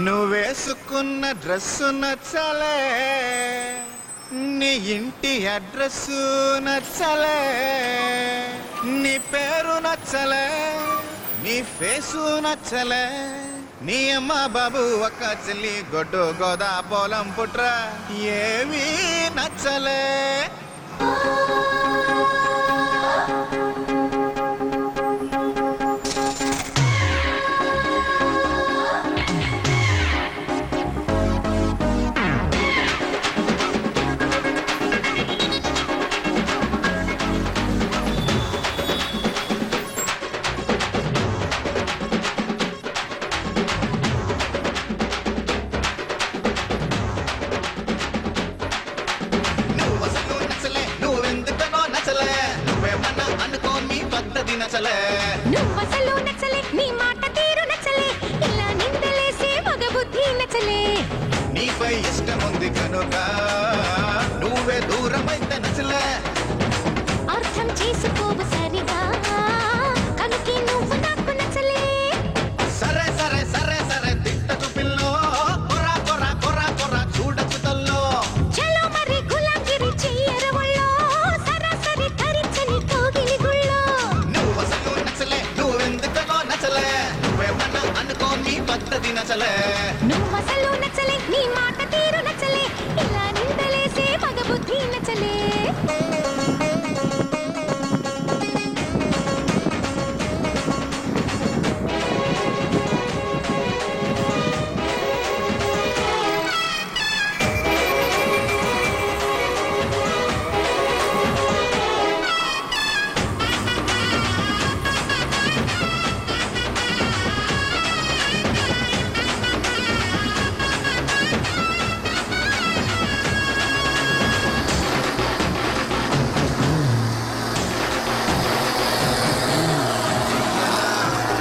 నువ్వేసుకున్న dress నచ్చలే, నీ ఇంటి అడ్రస్సు నచ్చలే, నీ పేరు నచ్చలే, నీ ఫేసు నచ్చలే, నీ అమ్మ బాబు ఒక్క చెల్లి గొడ్డు గోదా పొలం పుట్ర ఏమీ నచ్చలే. నువ్వసలు నచ్చలే, నీ మాట తీరు నచ్చలే, ఇలా నిందలేసే మగ బుద్ధి నచ్చలే. నీపై ఇష్టముంది కనుక నువ్వే దూరమైతే నచ్చలే. అర్థం చేసుకోవు సరిగా కనుకే నువ్వు నాకు నచ్చలే. సరే సరే సరే సరే తిట్టకు పిల్లో, కొరా కొరా కొరా కొరా చూడకు తల్లో. చలో మరి గులాంగిరి చెయ్యర ఒళ్ళో, సరాసరి తరించని కోగిలి గుళ్ళో. నువ్వసలు నచ్చలే, నువ్వెందుకనో నచ్చలే, నువ్వేమన్నా అనుకో నీ పద్ధతి నచ్చలే. నువ్వసలు నచ్చలే, నీ మాట తీరు నచ్చలే, ఇలా నిందలేసే మగ బుద్ధి నచ్చలే.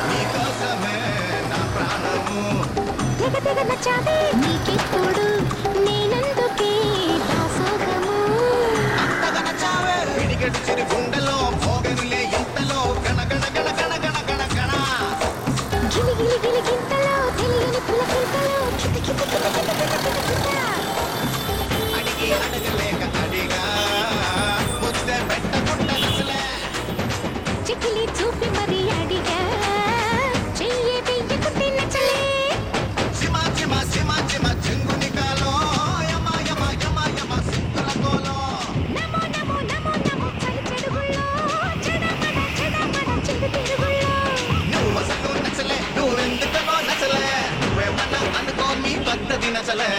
నీకోసమే నా ప్రాణము, తెగ తెగ నచ్చావే నీకెప్పుడు, నేనందుకే దాసోహము. అంతగా నచ్చావే పిడికెడు చిరు గుండెలో మోగనులే ఇంతలో గణ గణ గణ గణ గణ గణ గణ. గిలి గిలి గిలి గింతలో తెలియని పులకింతలో కిత కిత కిత కిత కిత కిత కిత. అడిగి అడగలేక అడిగా ముద్దే పెట్టకుండా నచ్చలే. చికిలి చూపి మరి అడిగా చెయ్యి వెయ్యకుంటే నచ్చలే. చిమ చిమ చిమ చిమ చెంగుని కాలో యమ యమ యమ యమ సింగుల కోలో. నమో నమో నమో నమో చలి చెడుగుళ్ళో, చెడమడ చెడమడ చెడు తిరుగుళ్ళో. నువ్వసలు నచ్చలే, నువ్వెందుకనో నచ్చలే, నువ్వేమన్నా అనుకో నీ పద్ధతి నచ్చలే.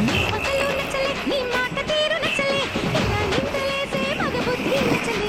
నువ్వసలు నచ్చలే, నీ మాట తీరు నచ్చలే, ఇలా నిందలేసే మగ బుద్ధి నచ్చలే.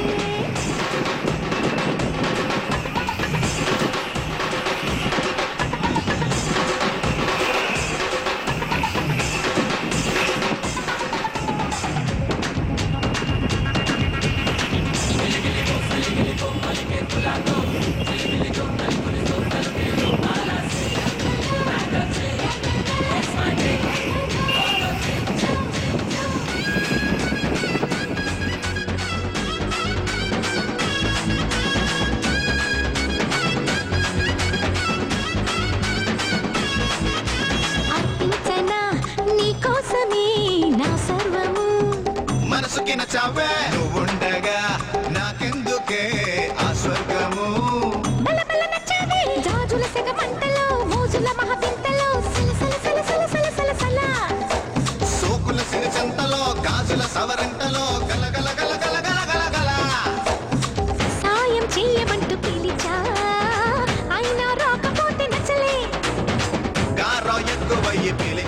అర్పించనా నీకోసమే నా సర్వము. మనసుకి నచ్చావే నువ్వుండగా నాకెందుకే ఆ స్వర్గము. బలబల నచ్చావే జాజుల సెగ మంటలో, మోజుల మహబింతలో, సల సల సల సల సల సల సల. సోకుల సిరిచంతలో గాజుల సవరంటలో గల గల గల గల గల గల గల. సాయం చెయ్యమంటూ పిలిచా అయినా రాకపోతే నచ్చలే. గారో ఎక్కువయ్యి పిలి